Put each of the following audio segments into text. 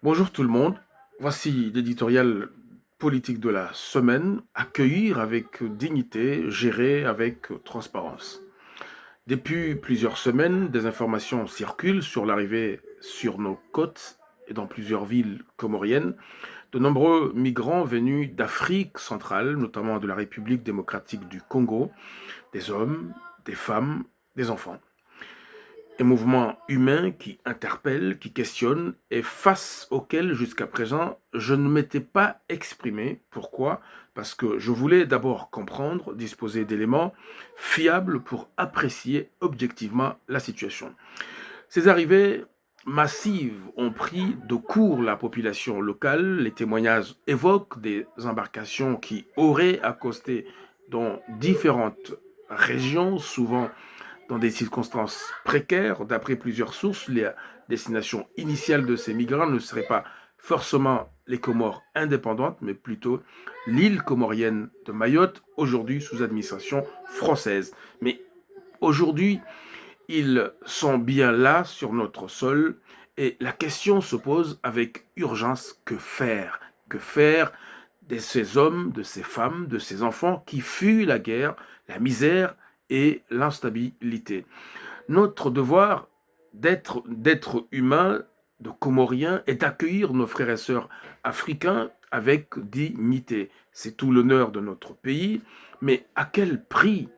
Bonjour tout le monde, voici l'éditorial politique de la semaine, accueillir avec dignité, gérer avec transparence. Depuis plusieurs semaines, des informations circulent sur l'arrivée sur nos côtes et dans plusieurs villes comoriennes de nombreux migrants venus d'Afrique centrale, notamment de la République démocratique du Congo, des hommes, des femmes, des enfants. Un mouvement humain qui interpelle, qui questionne et face auquel jusqu'à présent je ne m'étais pas exprimé. Pourquoi? Parce que je voulais d'abord comprendre, disposer d'éléments fiables pour apprécier objectivement la situation. Ces arrivées massives ont pris de court la population locale. Les témoignages évoquent des embarcations qui auraient accosté dans différentes régions, souvent dans des circonstances précaires. D'après plusieurs sources, la destination initiale de ces migrants ne serait pas forcément les Comores indépendantes, mais plutôt l'île comorienne de Mayotte, aujourd'hui sous administration française. Mais aujourd'hui, ils sont bien là sur notre sol et la question se pose avec urgence, que faire? Que faire de ces hommes, de ces femmes, de ces enfants qui fuient la guerre, la misère et l'instabilité? Notre devoir d'être humain, de Comoriens, est d'accueillir nos frères et sœurs africains avec dignité. C'est tout l'honneur de notre pays, mais à quel prix?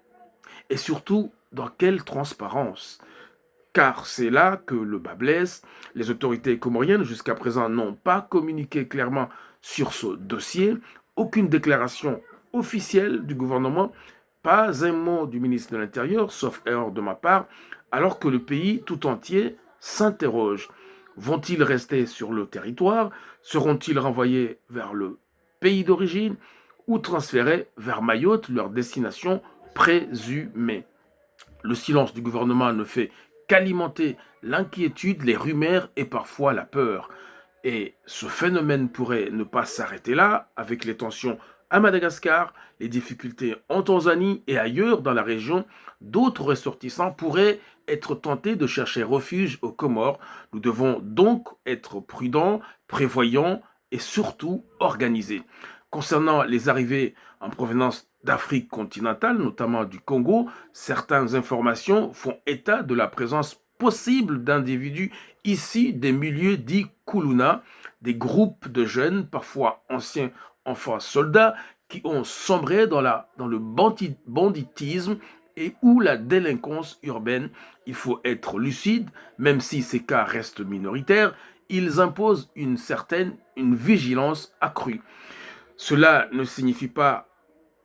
Et surtout, dans quelle transparence? Car c'est là que le bas blesse. Les autorités comoriennes, jusqu'à présent, n'ont pas communiqué clairement sur ce dossier. Aucune déclaration officielle du gouvernement, pas un mot du ministre de l'Intérieur, sauf erreur de ma part, alors que le pays tout entier s'interroge. Vont-ils rester sur le territoire? Seront-ils renvoyés vers le pays d'origine ou transférés vers Mayotte, leur destination présumée? Le silence du gouvernement ne fait qu'alimenter l'inquiétude, les rumeurs et parfois la peur. Et ce phénomène pourrait ne pas s'arrêter là, avec les tensions à Madagascar, les difficultés en Tanzanie et ailleurs dans la région. D'autres ressortissants pourraient être tentés de chercher refuge aux Comores. Nous devons donc être prudents, prévoyants et surtout organisés. Concernant les arrivées en provenance d'Afrique continentale, notamment du Congo, certaines informations font état de la présence possible d'individus issus des milieux dits Kuluna, des groupes de jeunes, parfois anciens enfants soldats, qui ont sombré dans le banditisme et ou la délinquance urbaine. Il faut être lucide, même si ces cas restent minoritaires, ils imposent une vigilance accrue. Cela ne signifie pas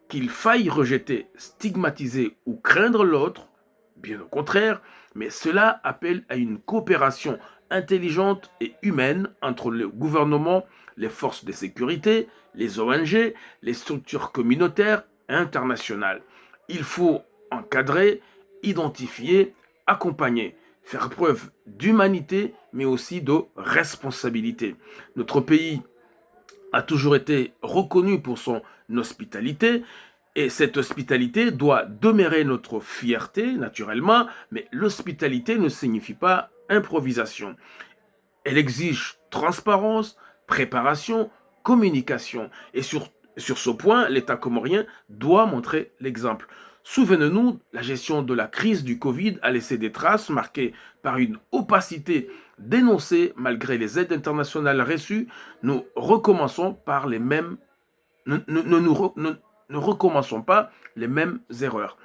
qu'il faille rejeter, stigmatiser ou craindre l'autre, bien au contraire, mais cela appelle à une coopération intelligente et humaine entre le gouvernement, les forces de sécurité, les ONG, les structures communautaires et internationales. Il faut encadrer, identifier, accompagner, faire preuve d'humanité, mais aussi de responsabilité. Notre pays a toujours été reconnu pour son hospitalité, et cette hospitalité doit demeurer notre fierté, naturellement, mais l'hospitalité ne signifie pas improvisation. Elle exige transparence, préparation, communication. Et sur ce point, l'État comorien doit montrer l'exemple. Souvenez-nous, la gestion de la crise du Covid a laissé des traces marquées par une opacité dénoncée malgré les aides internationales reçues. Nous recommençons par les mêmes ne recommençons pas les mêmes erreurs.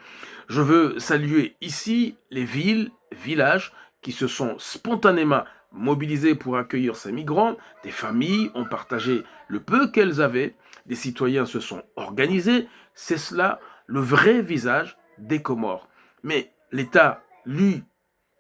Je veux saluer ici les villes, villages qui se sont spontanément mobilisés pour accueillir ces migrants. Des familles ont partagé le peu qu'elles avaient. Des citoyens se sont organisés. C'est cela le vrai visage des Comores. Mais l'État, lui,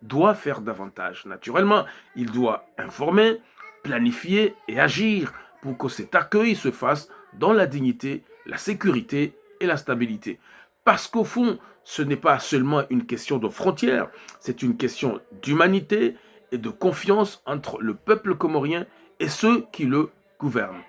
doit faire davantage. Naturellement, il doit informer, planifier et agir pour que cet accueil se fasse dans la dignité, la sécurité et la stabilité. Parce qu'au fond, ce n'est pas seulement une question de frontières, c'est une question d'humanité et de confiance entre le peuple comorien et ceux qui le gouvernent.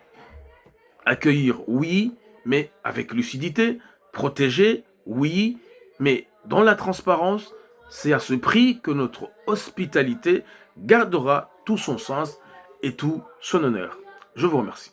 Accueillir, oui, mais avec lucidité. Protéger, oui, mais dans la transparence. C'est à ce prix que notre hospitalité gardera tout son sens et tout son honneur. Je vous remercie.